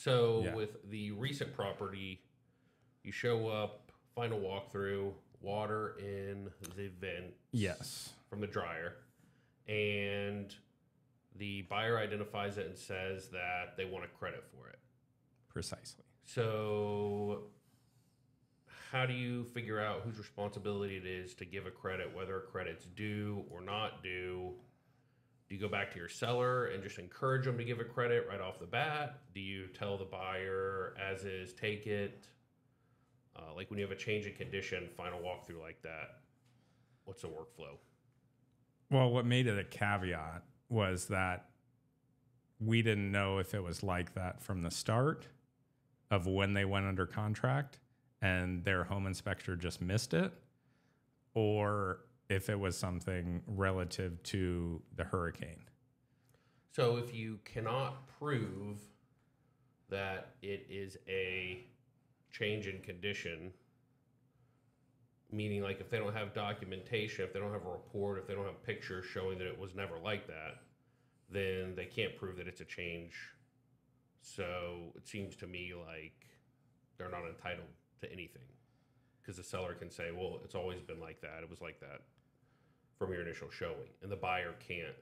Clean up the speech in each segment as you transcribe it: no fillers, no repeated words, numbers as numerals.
So Yeah. with the recent property, you show up, final walkthrough, water in the vents Yes. from the dryer, and the buyer identifies it and says that they want a credit for it. Precisely. So how do you figure out whose responsibility it is to give a credit, whether a credit's due or not due? Do you go back to your seller and just encourage them to give a credit right off the bat? Do you tell the buyer as is, take it? Like when you have a change in condition, final walkthrough like that, what's the workflow? Well, what made it a caveat was that we didn't know if it was like that from the start of when they went under contract and their home inspector just missed it, or if it was something relative to the hurricane. So if you cannot prove that it is a change in condition, meaning like if they don't have documentation, if they don't have a report, if they don't have pictures showing that it was never like that, then they can't prove that it's a change. So it seems to me like they're not entitled to anything, because the seller can say, well, it's always been like that. It was like that from your initial showing, and the buyer can't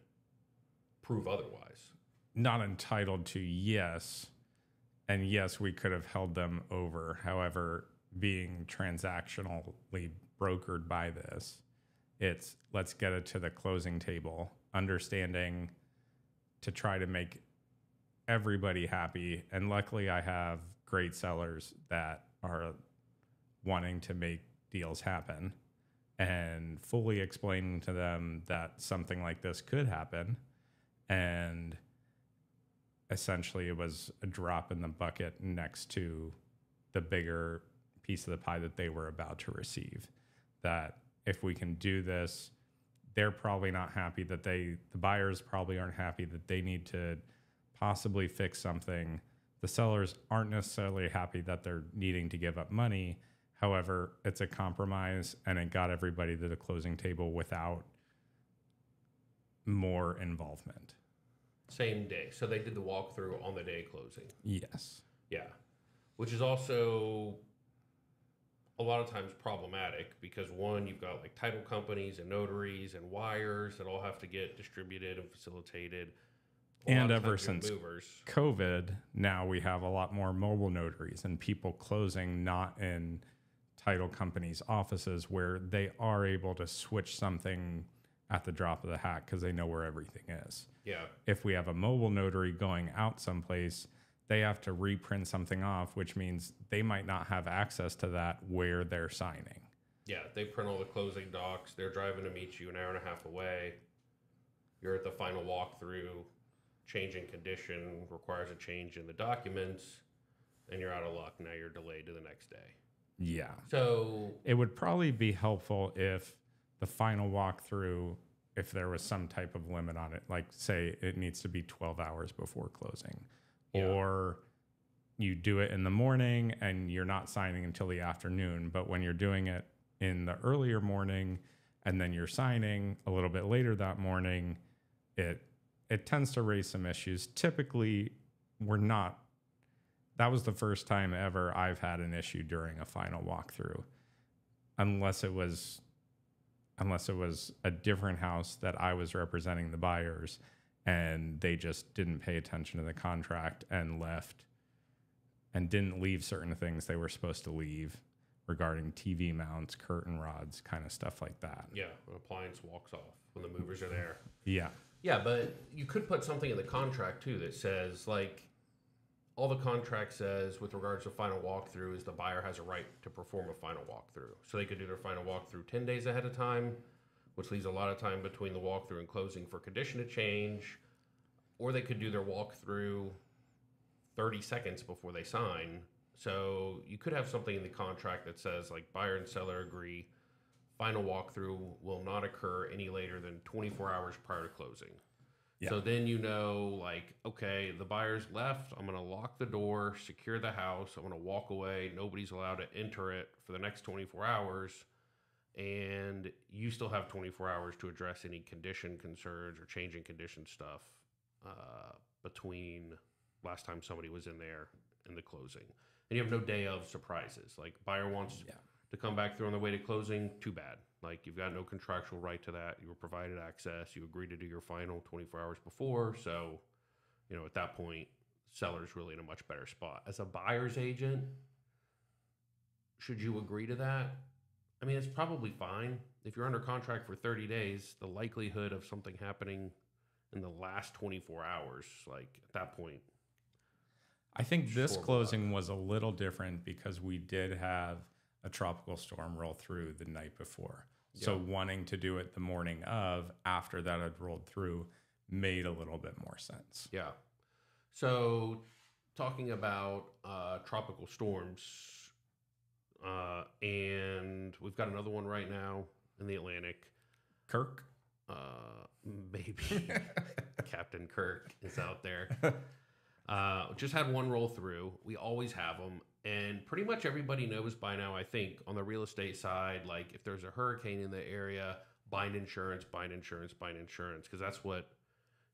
prove otherwise. Not entitled to, yes. And yes, we could have held them over. However, being transactionally brokered by this, it's let's get it to the closing table, understanding to try to make everybody happy. And luckily, I have great sellers that are wanting to make deals happen, and fully explaining to them that something like this could happen. And essentially, it was a drop in the bucket next to the bigger piece of the pie that they were about to receive. That if we can do this, they're probably not happy that the buyers probably aren't happy that they need to possibly fix something. The sellers aren't necessarily happy that they're needing to give up money. However, it's a compromise, and it got everybody to the closing table without more involvement. Same day. So they did the walkthrough on the day of closing. Yes. Yeah. Which is also a lot of times problematic because, one, you've got like title companies and notaries and wires that all have to get distributed and facilitated. And ever since COVID, now we have a lot more mobile notaries and people closing not in title companies' offices, where they are able to switch something at the drop of the hat because they know where everything is. Yeah. If we have a mobile notary going out someplace, they have to reprint something off, which means they might not have access to that where they're signing. Yeah, they print all the closing docs. They're driving to meet you an hour and a half away. You're at the final walkthrough. Change in condition requires a change in the documents, and you're out of luck. Now you're delayed to the next day. Yeah. So it would probably be helpful if the final walkthrough, if there was some type of limit on it, like say it needs to be 12 hours before closing, or you do it in the morning and you're not signing until the afternoon. But when you're doing it in the earlier morning and then you're signing a little bit later that morning, it tends to raise some issues. Typically, that was the first time ever I've had an issue during a final walkthrough, unless it was a different house that I was representing the buyers and they just didn't pay attention to the contract and left and didn't leave certain things they were supposed to leave regarding TV mounts, curtain rods, kind of stuff like that. yeah, an appliance walks off when the movers are there. Yeah. Yeah, but you could put something in the contract too that says, like, all the contract says with regards to final walkthrough is the buyer has a right to perform a final walkthrough. So they could do their final walkthrough 10 days ahead of time, which leaves a lot of time between the walkthrough and closing for condition to change. Or they could do their walkthrough 30 seconds before they sign. So you could have something in the contract that says, like, buyer and seller agree, final walkthrough will not occur any later than 24 hours prior to closing. Yeah. So then you know, like, okay, the buyer's left. I'm going to lock the door, secure the house. I'm going to walk away. Nobody's allowed to enter it for the next 24 hours. And you still have 24 hours to address any condition concerns or changing condition stuff between last time somebody was in there in the closing. And you have no day of surprises. Like buyer wants to come back through on the way to closing, too bad. Like you've got no contractual right to that. You were provided access. You agreed to do your final 24 hours before. So, at that point, seller's really in a much better spot. As a buyer's agent, should you agree to that? I mean, it's probably fine. If you're under contract for 30 days, the likelihood of something happening in the last 24 hours, like at that point. I think this closing was a little different because we did have a tropical storm roll through the night before. Yeah. So wanting to do it the morning of, after that had rolled through, made a little bit more sense. Yeah. So talking about tropical storms, and we've got another one right now in the Atlantic. Kirk? Maybe. Captain Kirk is out there. Just had one roll through. We always have them. And pretty much everybody knows by now, I think, on the real estate side, like if there's a hurricane in the area, bind insurance, bind insurance, bind insurance. Because that's what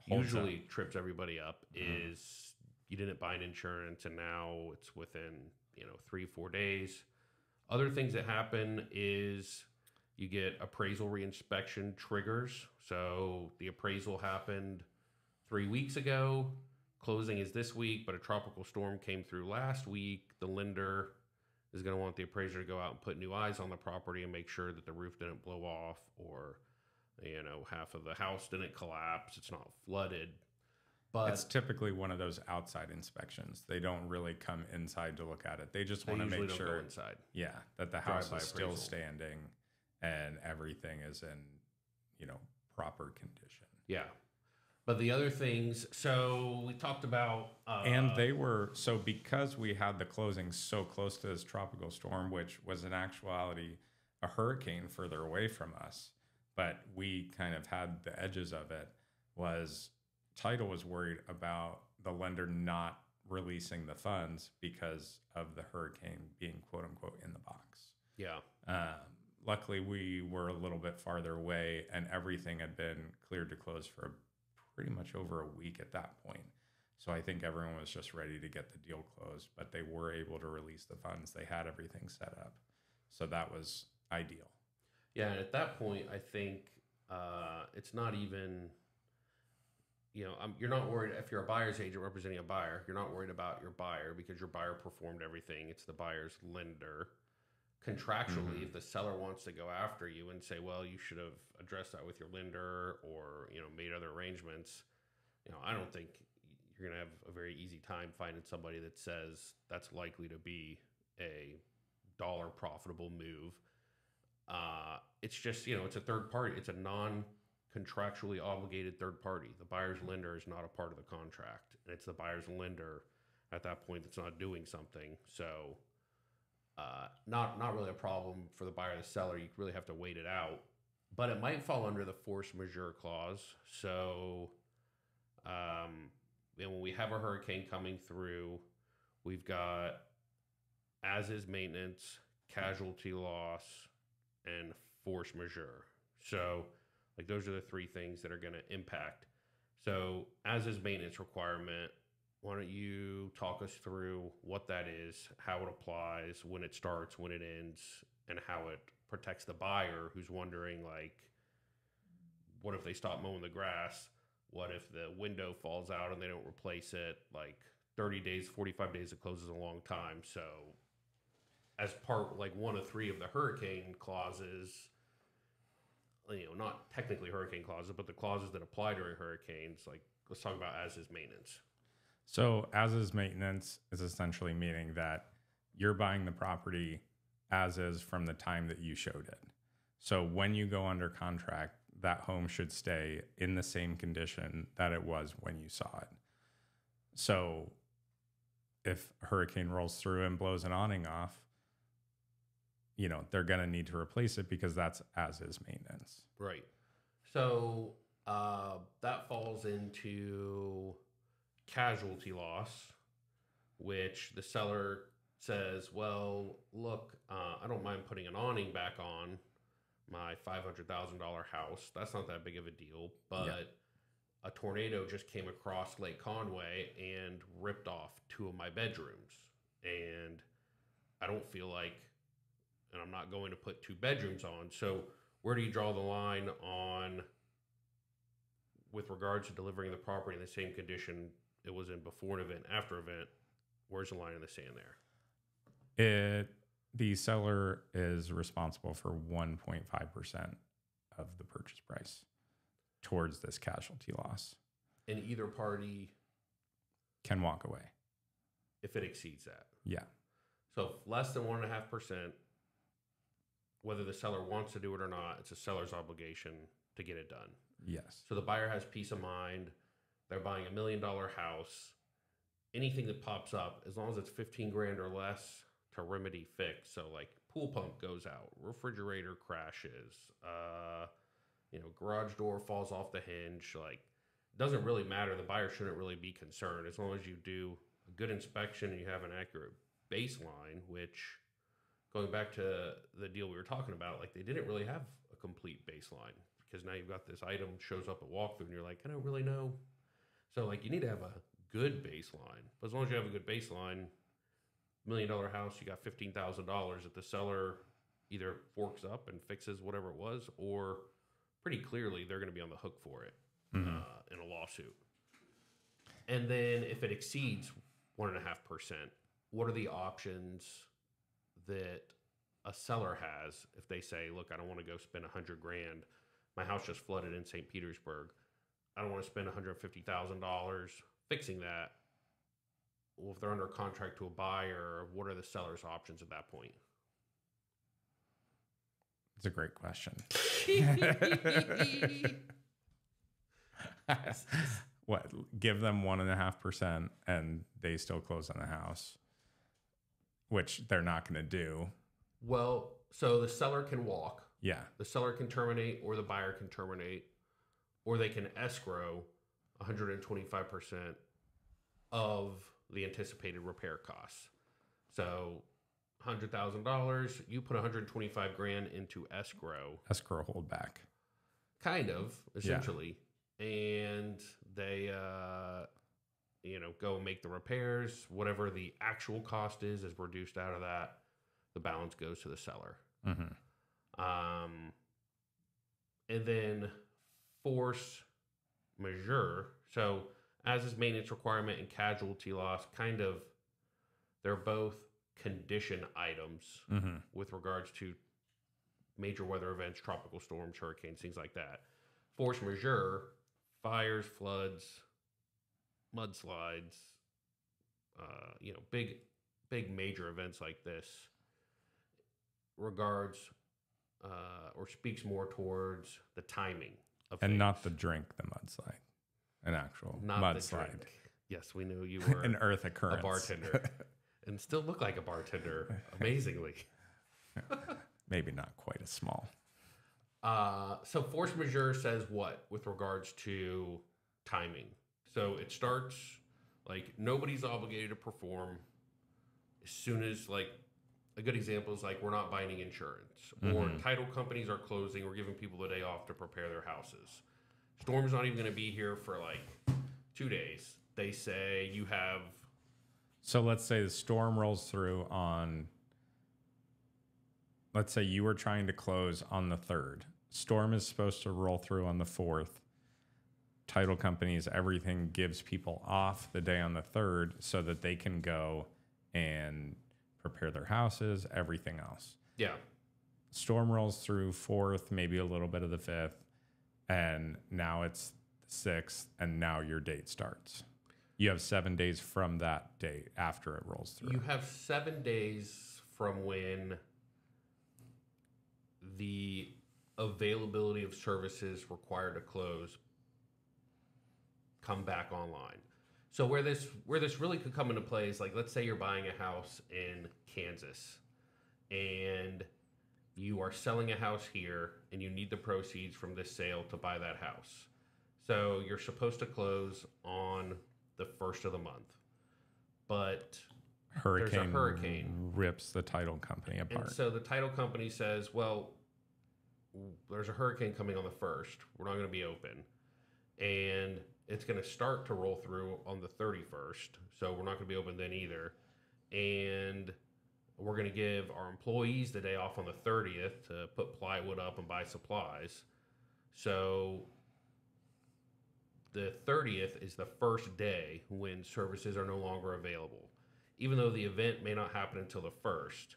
usually trips everybody up is you didn't bind insurance and now it's within, 3-4 days. Other things that happen is you get appraisal reinspection triggers. So the appraisal happened 3 weeks ago. Closing is this week, but a tropical storm came through last week. The lender is going to want the appraiser to go out and put new eyes on the property and make sure that the roof didn't blow off or, half of the house didn't collapse. It's not flooded. But it's typically one of those outside inspections. They don't really come inside to look at it. They just want to make sure inside. Yeah, that the house is still standing and everything is in, proper condition. Yeah. But the other things, so we talked about... and they were, so because we had the closing so close to this tropical storm, which was in actuality a hurricane further away from us, but we kind of had the edges of it, was title was worried about the lender not releasing the funds because of the hurricane being quote unquote in the box. Yeah. Luckily, we were a little bit farther away and everything had been cleared to close for pretty much over a week at that point. So I think everyone was just ready to get the deal closed, but they were able to release the funds. They had everything set up. So that was ideal. Yeah, and at that point, I think it's not even, you're not worried, if you're a buyer's agent representing a buyer, you're not worried about your buyer because your buyer performed everything. It's the buyer's lender. Contractually, if the seller wants to go after you and say, well, you should have addressed that with your lender or, made other arrangements, I don't think you're going to have a very easy time finding somebody that says that's likely to be a dollar profitable move. It's just, it's a third party. It's a non-contractually obligated third party. The buyer's lender is not a part of the contract. And it's the buyer's lender at that point that's not doing something. So not really a problem for the buyer or the seller. You really have to wait it out. But it might fall under the force majeure clause. So when we have a hurricane coming through, we've got as-is maintenance, casualty loss, and force majeure. So those are the three things that are going to impact. So as-is maintenance requirement, why don't you talk us through what that is, how it applies, when it starts, when it ends, and how it protects the buyer who's wondering, what if they stop mowing the grass? What if the window falls out and they don't replace it? 30 days, 45 days, it closes a long time. So as part, one of three of the hurricane clauses, not technically hurricane clauses, but the clauses that apply during hurricanes, let's talk about as-is maintenance. So as-is maintenance is essentially meaning that you're buying the property as is from the time that you showed it. So when you go under contract, that home should stay in the same condition that it was when you saw it. So if a hurricane rolls through and blows an awning off, they're going to need to replace it because that's as-is maintenance. Right. So that falls into casualty loss, which the seller says, well, look, I don't mind putting an awning back on my $500,000 house. That's not that big of a deal, but a tornado just came across Lake Conway and ripped off 2 of my bedrooms. And I don't feel like, and I'm not going to put 2 bedrooms on. So where do you draw the line on, with regards to delivering the property in the same condition it was in before an event, after event? Where's the line in the sand there? The seller is responsible for 1.5% of the purchase price towards this casualty loss. And either party Can walk away. if it exceeds that. Yeah. So if less than 1.5%, whether the seller wants to do it or not, it's a seller's obligation to get it done. Yes. So the buyer has peace of mind. They're buying $1 million house. Anything that pops up, as long as it's 15 grand or less, to remedy fix. So like pool pump goes out, refrigerator crashes, garage door falls off the hinge. Like, doesn't really matter. The buyer shouldn't really be concerned as long as you do a good inspection and you have an accurate baseline. Which, going back to the deal we were talking about, like they didn't really have a complete baseline, because now you've got this item shows up at walkthrough and you're like, I don't really know. So like you need to have a good baseline. But as long as you have a good baseline, $1 million house, you got $15,000 that the seller either forks up and fixes whatever it was, or pretty clearly they're going to be on the hook for it in a lawsuit. And then if it exceeds 1.5%, what are the options that a seller has if they say, look, I don't want to go spend 100 grand. My house just flooded in St. Petersburg. I don't want to spend $150,000 fixing that. Well, if they're under contract to a buyer, what are the seller's options at that point? It's a great question. What? Give them 1.5% and they still close on the house, which they're not going to do. Well, so the seller can walk. Yeah. The seller can terminate, or the buyer can terminate, or they can escrow 125% of the anticipated repair costs. So $100,000, you put 125 grand into escrow. Escrow holdback. Kind of, essentially. Yeah. And they, go and make the repairs. Whatever the actual cost is reduced out of that. The balance goes to the seller. Mm-hmm. And then force majeure. So as is maintenance requirement and casualty loss, kind of, they're both condition items with regards to major weather events, tropical storms, hurricanes, things like that. Force majeure, fires, floods, mudslides, big major events like this, regards or speaks more towards the timing of and things. Not the drink, the mudslide, an actual not mudslide. Yes, we knew you were an earth occurrence, a bartender, and still look like a bartender, amazingly. Maybe not quite as small. So force majeure says what with regards to timing? So it starts like nobody's obligated to perform as soon as, like, a good example is like we're not binding insurance, or title companies are closing. We're giving people the day off to prepare their houses. Storm's not even going to be here for like 2 days. They say you have. So let's say the storm rolls through on. Let's say you were trying to close on the 3rd. Storm is supposed to roll through on the 4th. Title companies, everything gives people off the day on the 3rd so that they can go and prepare their houses, everything else. Yeah. Storm rolls through 4th, maybe a little bit of the 5th, and now it's the 6th, and now your date starts. You have 7 days from that date after it rolls through. You have 7 days from when the availability of services required to close come back online. So where this really could come into play is, like, let's say you're buying a house in Kansas and you are selling a house here and you need the proceeds from this sale to buy that house. So you're supposed to close on the 1st of the month, but there's a hurricane rips the title company apart. And so the title company says, well, there's a hurricane coming on the 1st. We're not going to be open. and it's going to start to roll through on the 31st. So we're not going to be open then either. And we're going to give our employees the day off on the 30th to put plywood up and buy supplies. So the 30th is the first day when services are no longer available, even though the event may not happen until the 1st.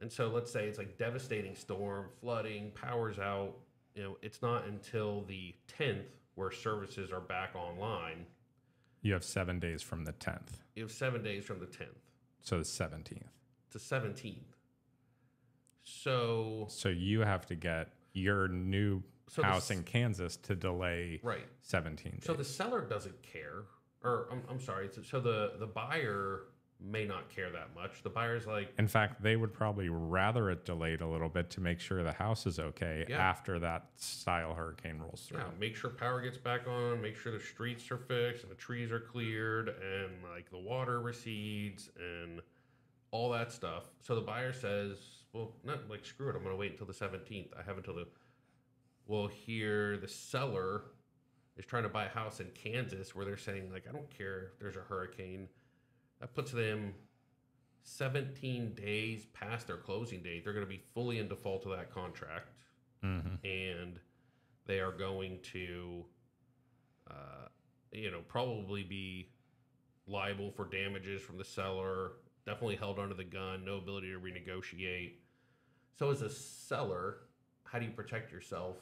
And so let's say it's like devastating storm, flooding, power's out. It's not until the 10th where services are back online. You have 7 days from the 10th. You have 7 days from the 10th. So the 17th. To 17th. So you have to get your new house in Kansas to delay 17 days. So the seller doesn't care, or I'm sorry. So the buyer may not care that much. The buyer's like, in fact, they would probably rather it delayed a little bit to make sure the house is okay after that style hurricane rolls through. Yeah, make sure power gets back on, make sure the streets are fixed and the trees are cleared and like the water recedes and all that stuff. So the buyer says, well, not like, screw it, I'm going to wait until the 17th. I have until the... Well, here the seller is trying to buy a house in Kansas where they're saying, like, I don't care if there's a hurricane. That puts them 17 days past their closing date. They're going to be fully in default of that contract. And they are going to, probably be liable for damages from the seller, definitely held under the gun, no ability to renegotiate. So as a seller, how do you protect yourself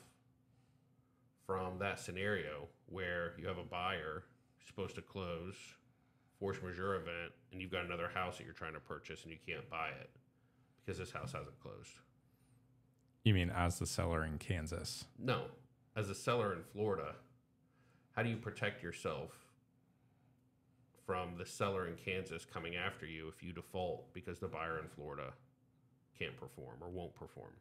from that scenario where you have a buyer supposed to close, force majeure event, and you've got another house that you're trying to purchase and you can't buy it because this house hasn't closed? You mean as the seller in Kansas? No, as a seller in Florida, how do you protect yourself from the seller in Kansas coming after you if you default because the buyer in Florida can't perform or won't perform?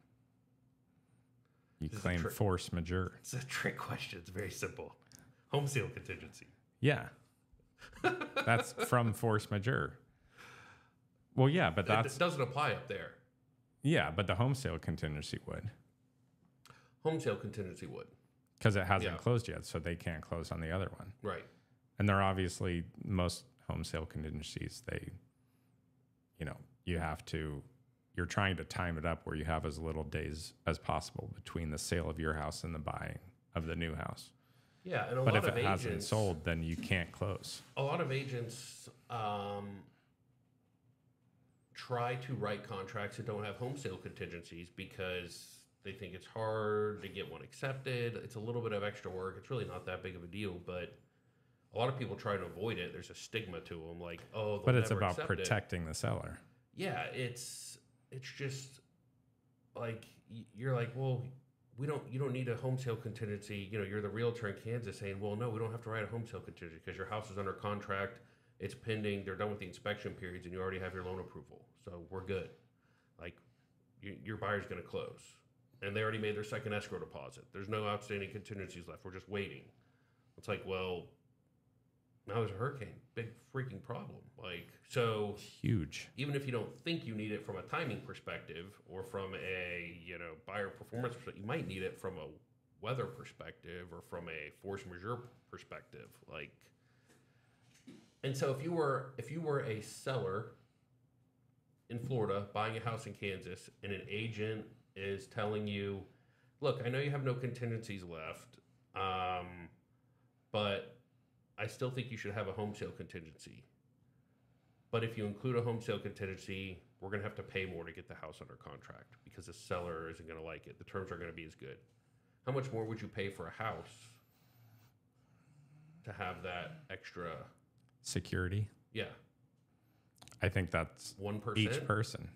You claim force majeure. It's a trick question. It's very simple. Home sale contingency. Yeah. That's from force majeure. Well, yeah, but that doesn't apply up there. Yeah, but the home sale contingency would. Home sale contingency would. Because it hasn't closed yet, so they can't close on the other one. Right. And they're obviously, most home sale contingencies, you're trying to time it up where you have as little days as possible between the sale of your house and the buying of the new house. Yeah, and but if it hasn't sold, then you can't close. A lot of agents try to write contracts that don't have home sale contingencies because they think it's hard to get one accepted. It's a little bit of extra work. It's really not that big of a deal, but a lot of people try to avoid it. There's a stigma to them, like, oh, but it's about protecting the seller. Yeah, it's just like you're like, well, you don't need a home sale contingency. You're the realtor in Kansas saying, well, no, we don't have to write a home sale contingency because your house is under contract, it's pending, they're done with the inspection periods, and you already have your loan approval, so we're good. Like, your buyer's going to close, and they already made their second escrow deposit. There's no outstanding contingencies left. We're just waiting. It's like, well, now there's a hurricane, big freaking problem. Like, so huge. Even if you don't think you need it from a timing perspective or from a buyer performance perspective, you might need it from a weather perspective or from a force majeure perspective. Like, and so if you were a seller in Florida buying a house in Kansas and an agent is telling you, look, I know you have no contingencies left, but I still think you should have a home sale contingency. But if you include a home sale contingency, we're going to have to pay more to get the house under contract because the seller isn't going to like it. The terms aren't going to be as good. How much more would you pay for a house to have that extra security? Yeah. I think that's 1%. Each person.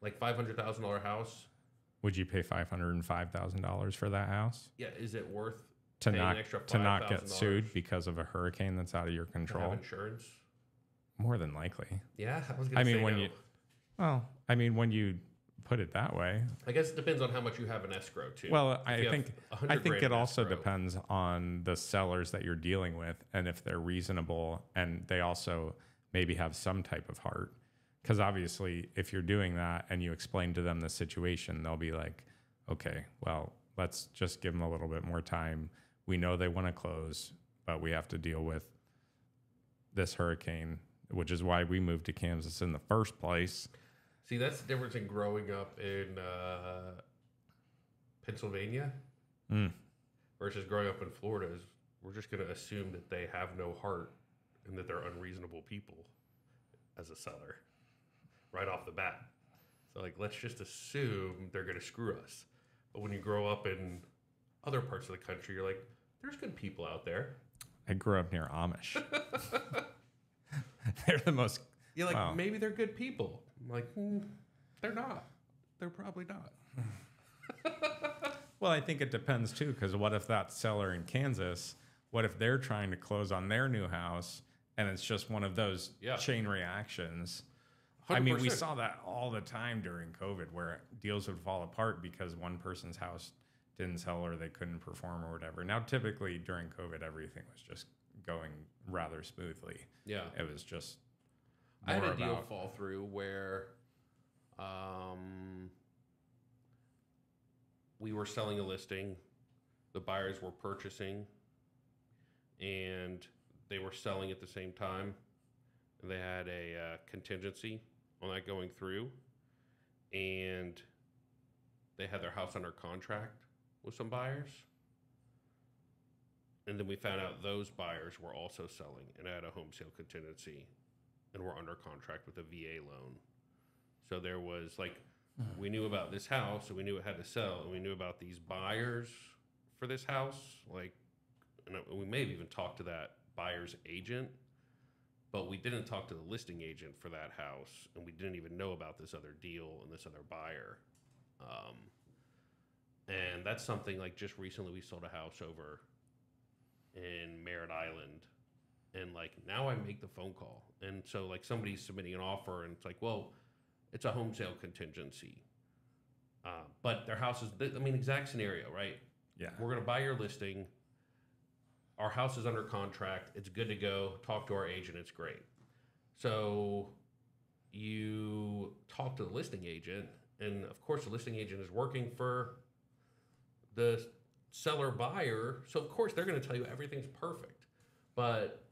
Like $500,000 house. Would you pay $505,000 for that house? Yeah. Is it worth to paying not an extra to not get sued because of a hurricane that's out of your control? To have insurance? More than likely. Yeah, I was going to say when you put it that way, I guess it depends on how much you have in escrow too. Well, I think it also depends on the sellers that you're dealing with and if they're reasonable and they also maybe have some type of heart. Because obviously, if you're doing that and you explain to them the situation, they'll be like, okay, well, let's just give them a little bit more time. We know they want to close, but we have to deal with this hurricane, which is why we moved to Kansas in the first place. See, that's the difference in growing up in Pennsylvania versus growing up in Florida. Is we're just going to assume that they have no heart and that they're unreasonable people as a seller right off the bat. So, like, let's just assume they're going to screw us. But when you grow up in other parts of the country, you're like, there's good people out there. I grew up near Amish. They're the most... You're like, maybe they're good people. I'm like, they're not. They're probably not. Well, I think it depends, too, because what if that seller in Kansas, what if they're trying to close on their new house, and it's just one of those chain reactions? 100%. I mean, we saw that all the time during COVID, where deals would fall apart because one person's house didn't sell or they couldn't perform or whatever. Now, typically during COVID, everything was just going rather smoothly. Yeah. It was just I had a deal fall through where we were selling a listing, the buyers were purchasing, and they were selling at the same time. And they had a contingency on that going through, and they had their house under contract with some buyers. And then we found out those buyers were also selling and had a home sale contingency and were under contract with a VA loan. So there was like, we knew about this house, so we knew it had to sell, and we knew about these buyers for this house. Like, and we may have even talked to that buyer's agent, but we didn't talk to the listing agent for that house, and we didn't even know about this other deal and this other buyer. And that's something like just recently we sold a house over in Merritt Island, and like now I make the phone call, and so like somebody's submitting an offer, and it's like, well, it's a home sale contingency, but their house is, I mean, exact scenario, right? Yeah. We're going to buy your listing. Our house is under contract. It's good to go. Talk to our agent. It's great. So you talk to the listing agent, and of course the listing agent is working for the seller buyer. So of course they're going to tell you everything's perfect. But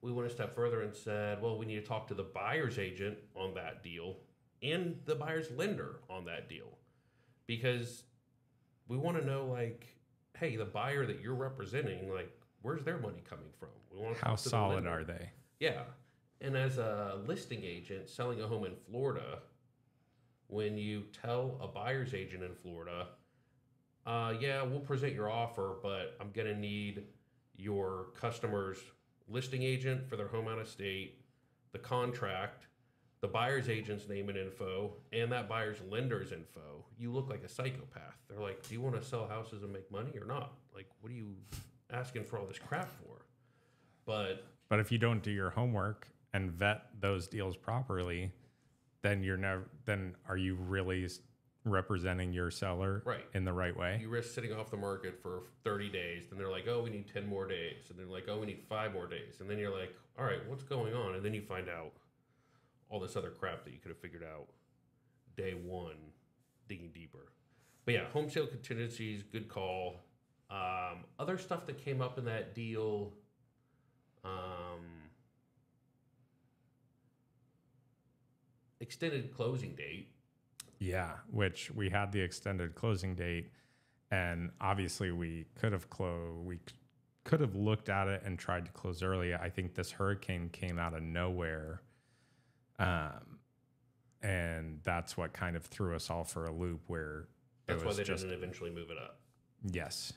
we went a step further and said, well, we need to talk to the buyer's agent on that deal and the buyer's lender on that deal, because we want to know, like, hey, the buyer that you're representing, like, where's their money coming from? We want to How talk to solid the are they? Yeah. And as a listing agent selling a home in Florida, when you tell a buyer's agent in Florida, yeah, we'll present your offer, but I'm going to need your customer's listing agent for their home out of state, the contract, the buyer's agent's name and info, and that buyer's lender's info, you look like a psychopath. They're like, do you want to sell houses and make money or not? Like, what are you asking for all this crap for? But if you don't do your homework and vet those deals properly, then you're never. Then are you really representing your seller in the right way? You risk sitting off the market for 30 days. Then they're like, oh, we need 10 more days. And they're like, oh, we need 5 more days. And then you're like, all right, what's going on? And then you find out all this other crap that you could have figured out day one, digging deeper. But yeah, home sale contingencies, good call. Other stuff that came up in that deal, extended closing date. Yeah, which we had the extended closing date, and obviously we could have looked at it and tried to close early. I think this hurricane came out of nowhere, and that's what kind of threw us all for a loop. Where that's why they didn't eventually move it up. Yes,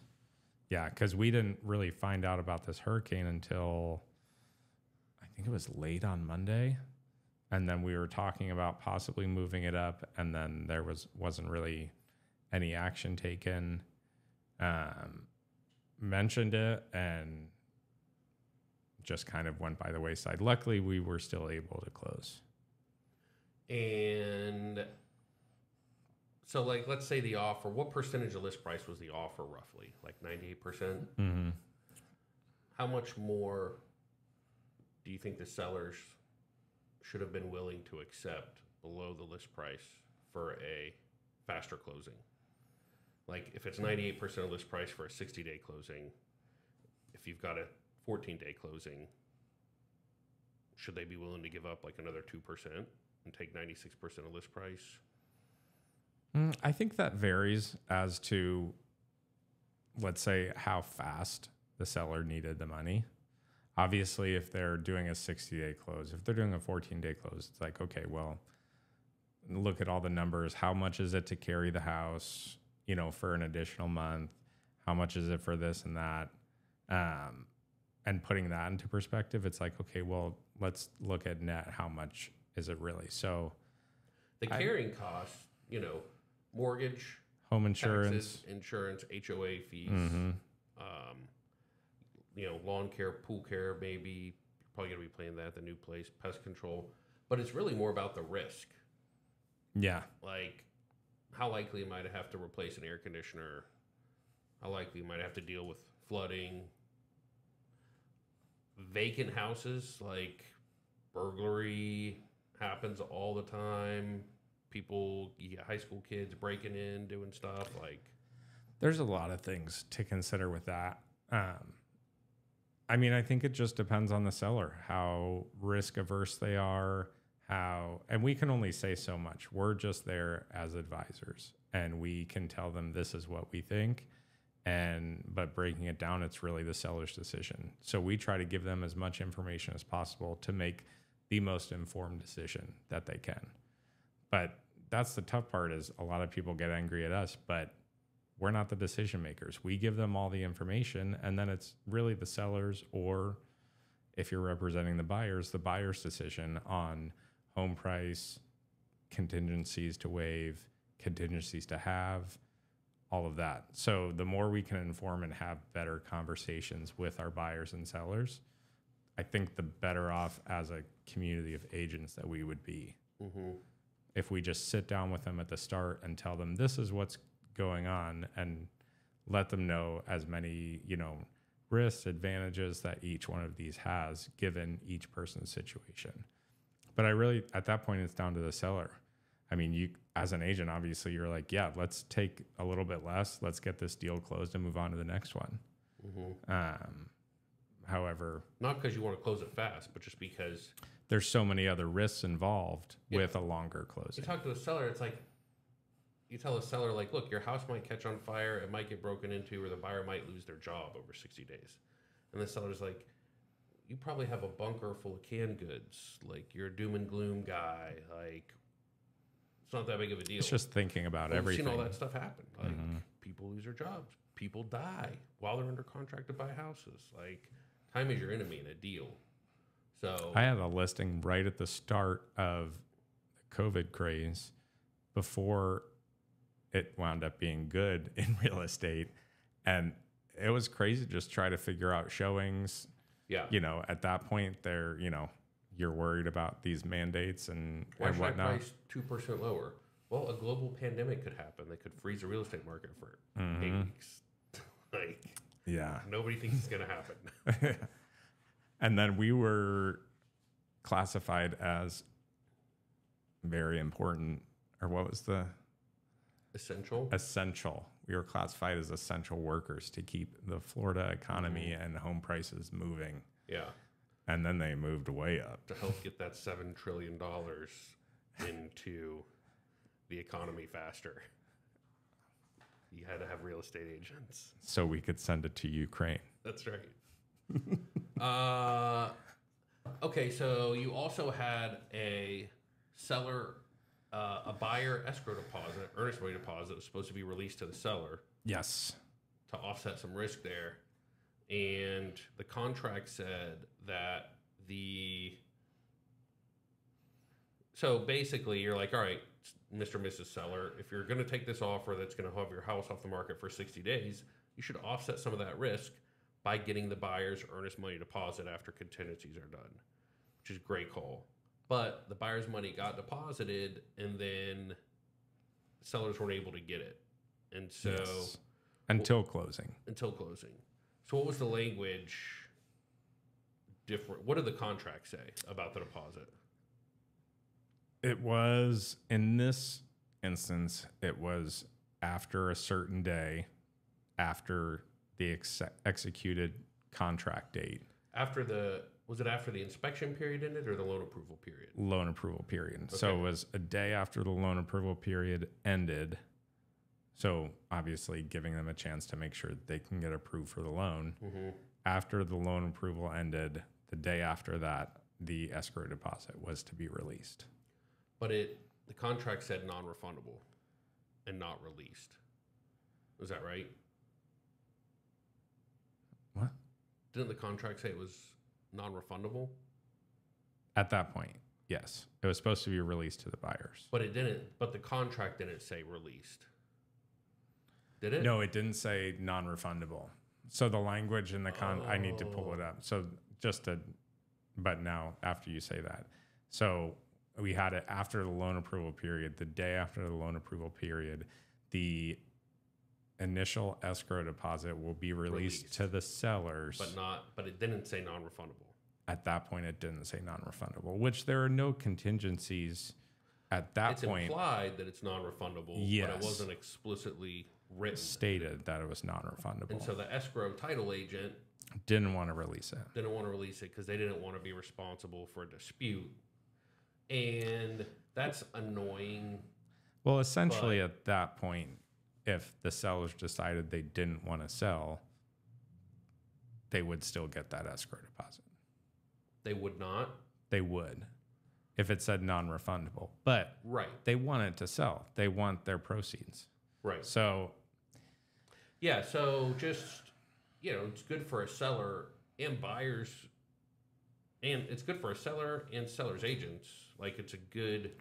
yeah, because we didn't really find out about this hurricane until I think it was late on Monday. And then we were talking about possibly moving it up, and then there wasn't really any action taken. Mentioned it and just kind of went by the wayside. Luckily, we were still able to close. And so, like, let's say the offer, what percentage of list price was the offer roughly? Like 98%? Mm-hmm. How much more do you think the sellers should have been willing to accept below the list price for a faster closing? Like, if it's 98% of list price for a 60-day closing, if you've got a 14-day closing, should they be willing to give up like another 2% and take 96% of list price? I think that varies as to, let's say, how fast the seller needed the money. Obviously, if they're doing a 60-day close, if they're doing a 14-day close, it's like, okay, well, look at all the numbers. How much is it to carry the house, for an additional month? How much is it for this and that? And putting that into perspective, it's like, okay, well, let's look at net. How much is it really? So the carrying costs, mortgage, home insurance, taxes, insurance, HOA fees, lawn care, pool care, maybe. You're probably going to be paying that at the new place, pest control. But it's really more about the risk. Yeah. Like, how likely am I to have to replace an air conditioner? How likely am I to have to deal with flooding? Vacant houses, like burglary happens all the time. People, you get high school kids breaking in, doing stuff. Like, there's a lot of things to consider with that. I think it just depends on the seller, how risk averse they are, and we can only say so much. We're just there as advisors, and we can tell them this is what we think. But breaking it down, it's really the seller's decision. So we try to give them as much information as possible to make the most informed decision that they can. But that's the tough part, is a lot of people get angry at us, but we're not the decision makers. We give them all the information, and then it's really the sellers, or if you're representing the buyer's decision on home price, contingencies to waive, contingencies to have, all of that. So the more we can inform and have better conversations with our buyers and sellers, I think the better off as a community of agents that we would be. Mm-hmm. If we just sit down with them at the start and tell them this is what's going on, and let them know as many, risks, advantages that each one of these has given each person's situation. But at that point, it's down to the seller. You, as an agent, obviously you're like, yeah, let's take a little bit less. Let's get this deal closed and move on to the next one. Mm-hmm. However, not because you want to close it fast, but just because there's so many other risks involved with a longer closing. You talk to the seller, it's like, you tell the seller, like, look, your house might catch on fire, it might get broken into, or the buyer might lose their job over 60 days. And the seller's like, you probably have a bunker full of canned goods. Like, you're a doom and gloom guy. Like, it's not that big of a deal. It's just thinking about everything. We've seen all that stuff happen. Like, people lose their jobs. People die while they're under contract to buy houses. Like, time is your enemy in a deal. So I had a listing right at the start of the COVID craze, before it wound up being good in real estate. And it was crazy to just try to figure out showings. Yeah. At that point you're worried about these mandates and whatnot. Why should I price 2% lower? Well, a global pandemic could happen. They could freeze the real estate market for 8 weeks. Like, yeah, nobody thinks it's going to happen. And then we were classified as very important, or what was the essential? Essential. We were classified as essential workers to keep the Florida economy and home prices moving. Yeah. And then they moved way up. To help get that $7 trillion into the economy faster, you had to have real estate agents. So we could send it to Ukraine. That's right. Okay, so you also had a seller, a buyer escrow deposit, earnest money deposit, was supposed to be released to the seller. Yes. To offset some risk there. And the contract said that so basically you're like, all right, Mr. and Mrs. Seller, if you're going to take this offer that's going to have your house off the market for 60 days, you should offset some of that risk by getting the buyer's earnest money deposit after contingencies are done, which is a great call. But the buyer's money got deposited, and then sellers weren't able to get it. And so... Yes. Until closing. Until closing. So what was the language different? What did the contract say about the deposit? It was, in this instance, it was after a certain day, after the executed contract date. Was it after the inspection period ended or the loan approval period? Loan approval period. Okay. So it was a day after the loan approval period ended. So obviously giving them a chance to make sure they can get approved for the loan. Mm-hmm. After the loan approval ended, the day after that, the escrow deposit was to be released. But the contract said non-refundable and not released. Was that right? What? Didn't the contract say it was non-refundable? At that point, yes. It was supposed to be released to the buyers. But it didn't. But the contract didn't say released. Did it? No, it didn't say non-refundable. So the language in the I need to pull it up. So but now after you say that. So we had it after the loan approval period, the day after the loan approval period, the initial escrow deposit will be released to the sellers. But it didn't say non-refundable. At that point, it didn't say non-refundable, which there are no contingencies at that point. It's implied that it's non-refundable, yes, but it wasn't explicitly written. Stated that it was non-refundable. And so the escrow title agent didn't want to release it. Didn't want to release it because they didn't want to be responsible for a dispute. And that's annoying. Well, essentially at that point, if the sellers decided they didn't want to sell, they would still get that escrow deposit. They would not? They would, if it said non-refundable. But right, they want it to sell. They want their proceeds. Right. So, yeah, so just, it's good for a seller and buyers, and it's good for a seller and seller's agents. Like, it's a good,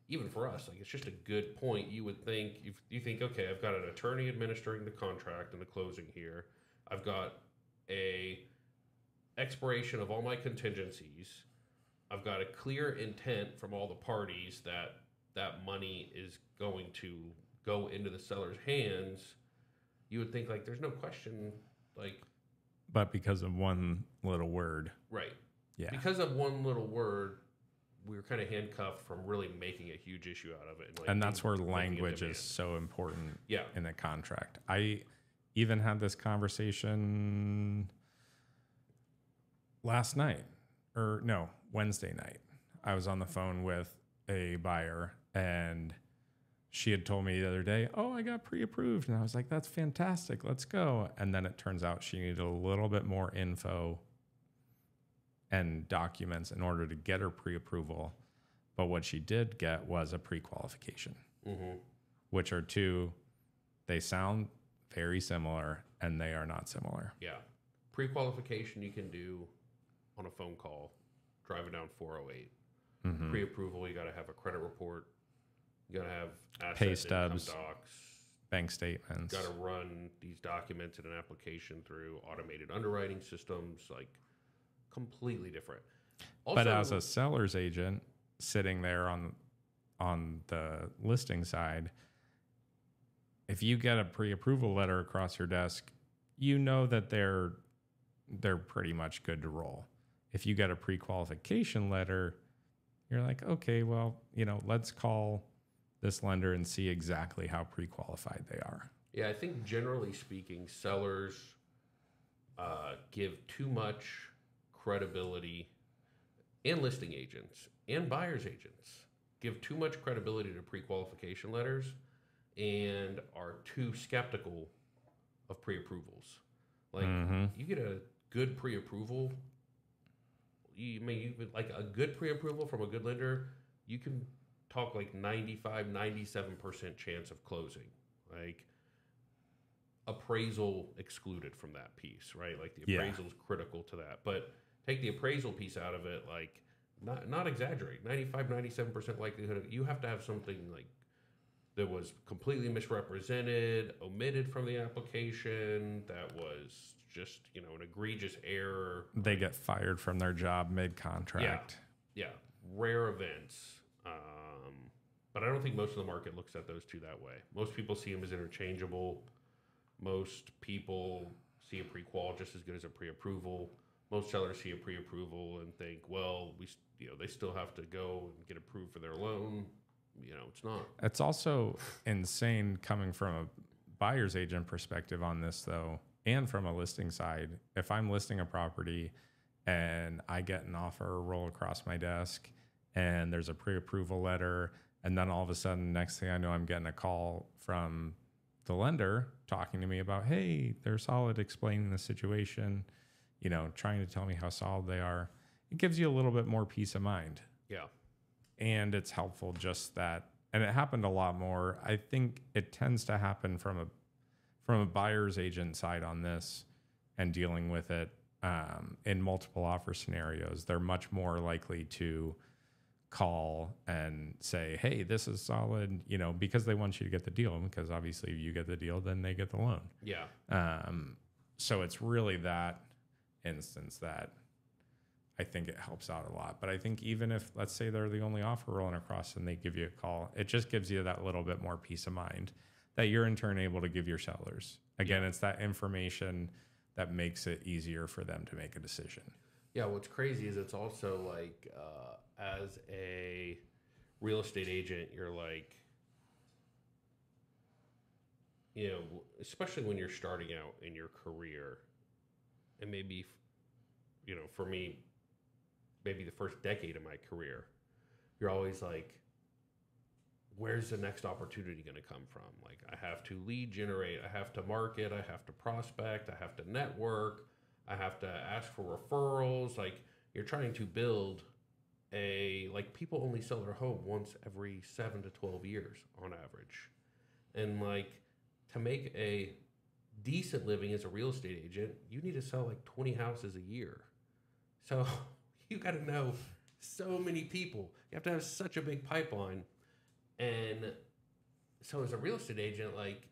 even for us, like, it's just a good point. You would think, if you think, okay, I've got an attorney administering the contract and the closing here. I've got a expiration of all my contingencies. I've got a clear intent from all the parties that that money is going to go into the seller's hands. You would think, like, there's no question, like... But because of one little word. Right. Yeah. Because of one little word, we were kind of handcuffed from really making a huge issue out of it. And that's where language is so important in the contract. I even had this conversation Wednesday night. I was on the phone with a buyer and she had told me the other day, oh, I got pre-approved. And I was like, that's fantastic. Let's go. And then it turns out she needed a little bit more info and documents in order to get her pre-approval. But what she did get was a pre-qualification, which are they sound very similar and they are not similar. Yeah. Pre-qualification you can do on a phone call, driving down 408. Pre-approval, you got to have a credit report. You got to have asset pay stubs, docs, bank statements. Got to run these documents in an application through automated underwriting systems, like completely different. Also, but as a seller's agent sitting there on the listing side, if you get a pre-approval letter across your desk, you know that they're pretty much good to roll. If you get a pre-qualification letter, you're like, okay, well, let's call this lender and see exactly how pre-qualified they are. Yeah, I think generally speaking, sellers give too much credibility, and listing agents and buyer's agents give too much credibility to pre-qualification letters and are too skeptical of pre-approvals. Like, you get a good pre-approval, like a good pre-approval from a good lender, you can talk like 95, 97% chance of closing. Like, appraisal excluded from that piece, right? Like, the appraisal is critical to that. But take the appraisal piece out of it, like, not exaggerate. 95, 97% likelihood you have to have something like that was completely misrepresented, omitted from the application, that was just, an egregious error. They get fired from their job mid-contract. Yeah. Rare events. But I don't think most of the market looks at those two that way. Most people see them as interchangeable. Most people see a pre-qual just as good as a pre-approval. Most sellers see a pre-approval and think, well, they still have to go and get approved for their loan. It's not. It's also insane coming from a buyer's agent perspective on this, though. and from a listing side, if I'm listing a property and I get an offer roll across my desk and there's a pre-approval letter, and then all of a sudden, next thing I know, I'm getting a call from the lender talking to me about, hey, they're solid, explaining the situation, trying to tell me how solid they are. It gives you a little bit more peace of mind. Yeah. And it's helpful just that, and it happened a lot more. I think it tends to happen from a buyer's agent side on this and dealing with it in multiple offer scenarios. They're much more likely to call and say, hey, this is solid, because they want you to get the deal, because obviously if you get the deal, then they get the loan. Yeah. So it's really that instance that I think it helps out a lot. But I think even if, let's say they're the only offer rolling across and they give you a call, it just gives you that little bit more peace of mind that you're in turn able to give your sellers. Again, it's that information that makes it easier for them to make a decision. Yeah, what's crazy is it's also like, as a real estate agent, you're like, especially when you're starting out in your career, and maybe, for me, maybe the first decade of my career, you're always like, where's the next opportunity going to come from? Like, I have to lead generate, I have to market, I have to prospect, I have to network, I have to ask for referrals. Like, you're trying to build people only sell their home once every 7 to 12 years on average. And like, to make a decent living as a real estate agent, you need to sell like 20 houses a year. So you got to know so many people. You have to have such a big pipeline. And so as a real estate agent, like,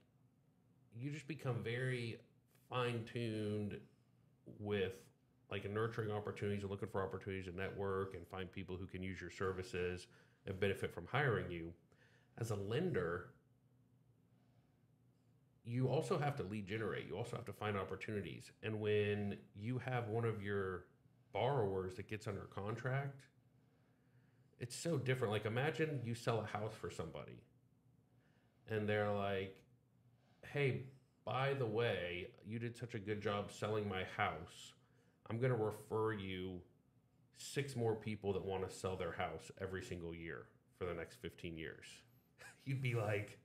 you just become very fine-tuned with like nurturing opportunities and looking for opportunities to network and find people who can use your services and benefit from hiring you. As a lender, you also have to lead generate. You also have to find opportunities. And when you have one of your borrowers that gets under contract, it's so different. Like, imagine you sell a house for somebody and they're like, hey, by the way, you did such a good job selling my house. I'm going to refer you 6 more people that want to sell their house every single year for the next 15 years. You'd be like,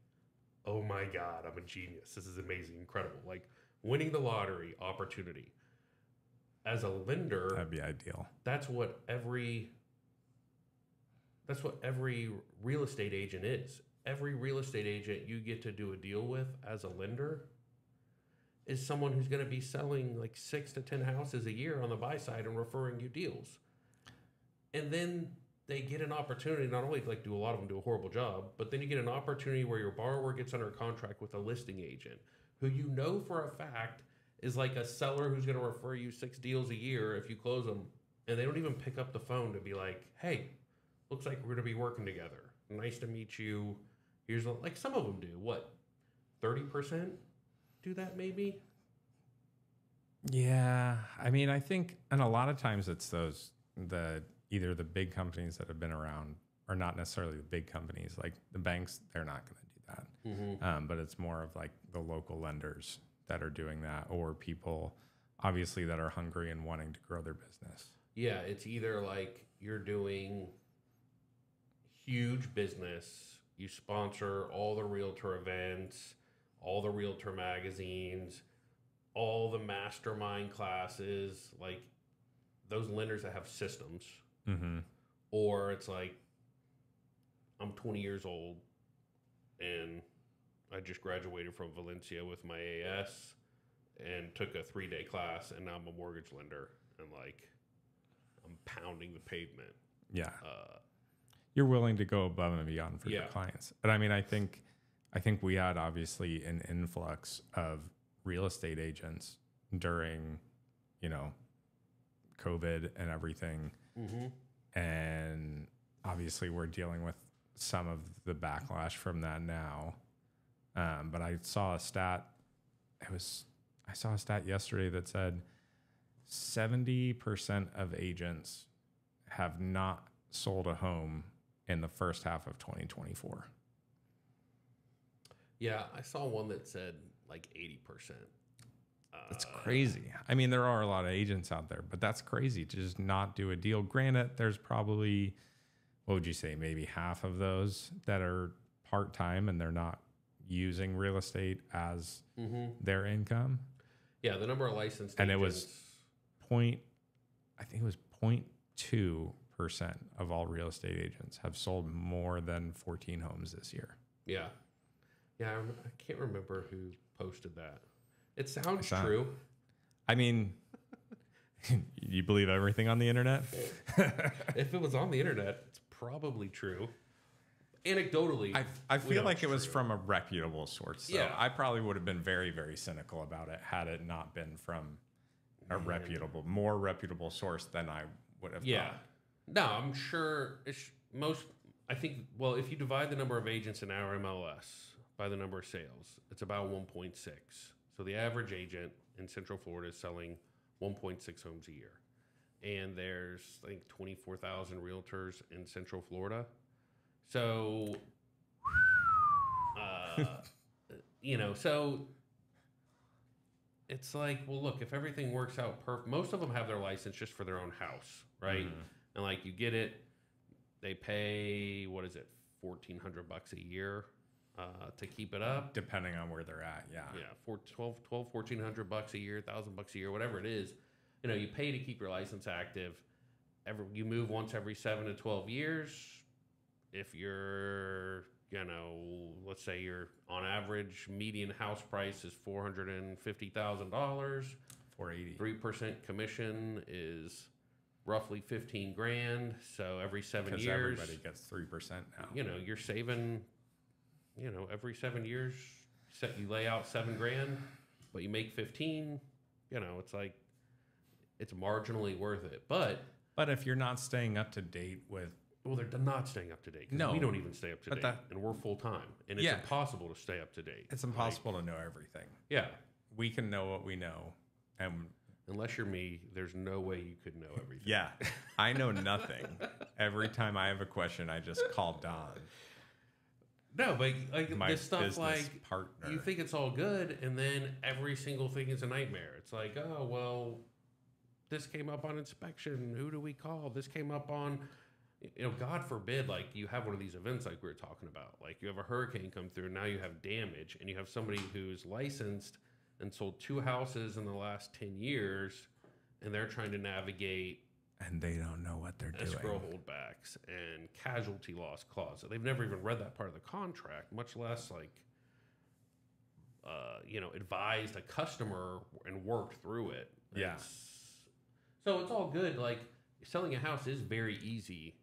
oh my God, I'm a genius. This is amazing, incredible. Like, winning the lottery opportunity. As a lender, That'd be ideal. That's what every real estate agent is. Every real estate agent you get to do a deal with as a lender is someone who's going to be selling like 6 to 10 houses a year on the buy side and referring you deals. And then they get an opportunity, not only like do a lot of them do a horrible job, but then you get an opportunity where your borrower gets under contract with a listing agent who you know for a fact is like a seller who's going to refer you 6 deals a year if you close them. And they don't even pick up the phone to be like, hey, looks like we're going to be working together. Nice to meet you. Here's like, some of them do what? 30% do that maybe? Yeah. I mean, I think, and a lot of times it's either the big companies that have been around, or not necessarily the big companies, like the banks, they're not going to do that. Mm-hmm. But it's more of like the local lenders that are doing that, or people obviously that are hungry and wanting to grow their business. Yeah, it's either like you're doing huge business, you sponsor all the realtor events, all the realtor magazines, all the mastermind classes, like those lenders that have systems. Mm-hmm. Or it's like, I'm 20 years old and I just graduated from Valencia with my AS and took a 3-day class, and now I'm a mortgage lender and like I'm pounding the pavement. Yeah. You're willing to go above and beyond for your clients. But I mean, I think we had obviously an influx of real estate agents during, COVID and everything. Mm-hmm. And obviously we're dealing with some of the backlash from that now. But I saw a stat. I saw a stat yesterday that said 70% of agents have not sold a home in the first half of 2024. Yeah, I saw one that said like 80%. That's crazy. I mean, there are a lot of agents out there, but that's crazy to just not do a deal. Granted, there's probably, what would you say, maybe half of those that are part-time and they're not using real estate as their income. Yeah, the number of licensed And agents. it was I think it was 0.2% of all real estate agents have sold more than 14 homes this year. Yeah. Yeah, I can't remember who posted that. It sounds true. I mean, you believe everything on the internet? If it was on the internet, it's probably true. Anecdotally, I feel like it was from a reputable source. So yeah. I probably would have been very, very cynical about it had it not been from a more reputable source than I would have thought. No, I'm sure I think, well, if you divide the number of agents in our MLS by the number of sales, it's about 1.6. So the average agent in Central Florida is selling 1.6 homes a year. And there's, I think, 24,000 realtors in Central Florida. So, so it's like, well, look, if everything works out perfect, most of them have their license just for their own house, right? And like you get it, they pay, what is it, $1,400 a year to keep it up, depending on where they're at. Yeah, $1,400 a year, $1,000 a year, whatever it is. You pay to keep your license active. You move once every 7 to 12 years. If you're, let's say you're on average, median house price is $450,000. 480. 3% commission is roughly 15 grand. So every 7 years, everybody gets 3% now. You're saving, every 7 years, you lay out 7 grand, but you make 15. It's like it's marginally worth it. But if you're not staying up to date with. Well, they're not staying up to date. No. We don't even stay up to date. And we're full time. And it's impossible to stay up to date. It's impossible to know everything. Yeah. We can know what we know. And unless you're me, there's no way you could know everything. Yeah. I know nothing. Every time I have a question, I just call Don. No, but like my this stuff, like partner. You think it's all good, and then every single thing is a nightmare. It's like, oh, well, this came up on inspection. Who do we call? This came up on... God forbid, like you have one of these events like we were talking about, like you have a hurricane come through, and now you have damage, and you have somebody who's licensed and sold 2 houses in the last 10 years, and they're trying to navigate, and they don't know what they're doing. Escrow holdbacks and casualty loss clause. They've never even read that part of the contract, much less like, advised a customer and worked through it. Yeah. So it's all good. Like selling a house is very easy.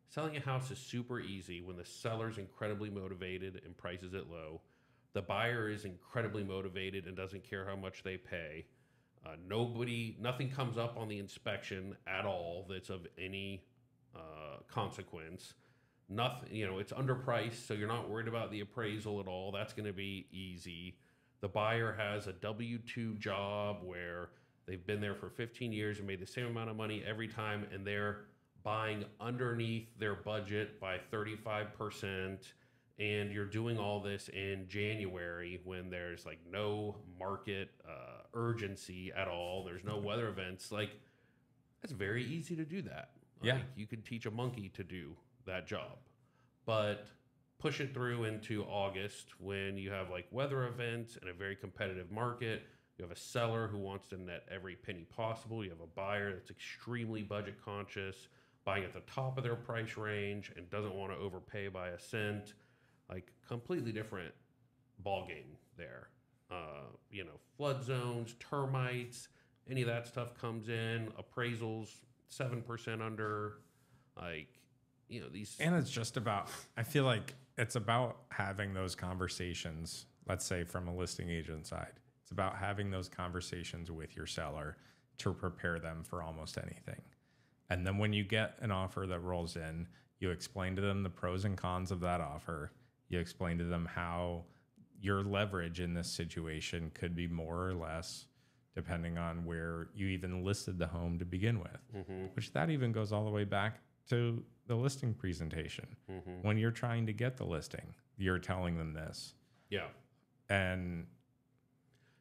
Selling a house is super easy when the seller's incredibly motivated and prices it low. The buyer is incredibly motivated and doesn't care how much they pay. Nothing comes up on the inspection at all that's of any consequence. Nothing, it's underpriced, so you're not worried about the appraisal at all. That's going to be easy. The buyer has a W-2 job where they've been there for 15 years and made the same amount of money every time, and they're buying underneath their budget by 35%, and you're doing all this in January when there's like no market urgency at all. There's no weather events. Like, it's very easy to do that. Like, you could teach a monkey to do that job, but push it through into August when you have like weather events and a very competitive market. You have a seller who wants to net every penny possible. You have a buyer that's extremely budget conscious, buying at the top of their price range and doesn't want to overpay by a cent. Like, completely different ball game there. Flood zones, termites, any of that stuff comes in. Appraisals 7% under. Like, these. And it's just about. I feel like it's about having those conversations. Let's say from a listing agent side. It's about having those conversations with your seller to prepare them for almost anything. And then when you get an offer that rolls in, you explain to them the pros and cons of that offer. You explain to them how your leverage in this situation could be more or less, depending on where you even listed the home to begin with, which that even goes all the way back to the listing presentation. When you're trying to get the listing, you're telling them this. Yeah. And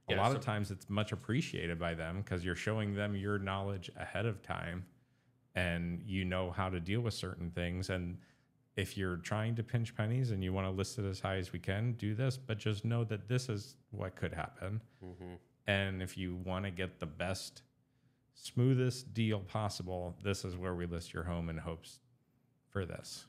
a Yeah, lot so- of times it's much appreciated by them because you're showing them your knowledge ahead of time and you know how to deal with certain things. And if you're trying to pinch pennies and you want to list it as high as we can, do this, but just know that this is what could happen. And if you want to get the best, smoothest deal possible, this is where we list your home in hopes for this.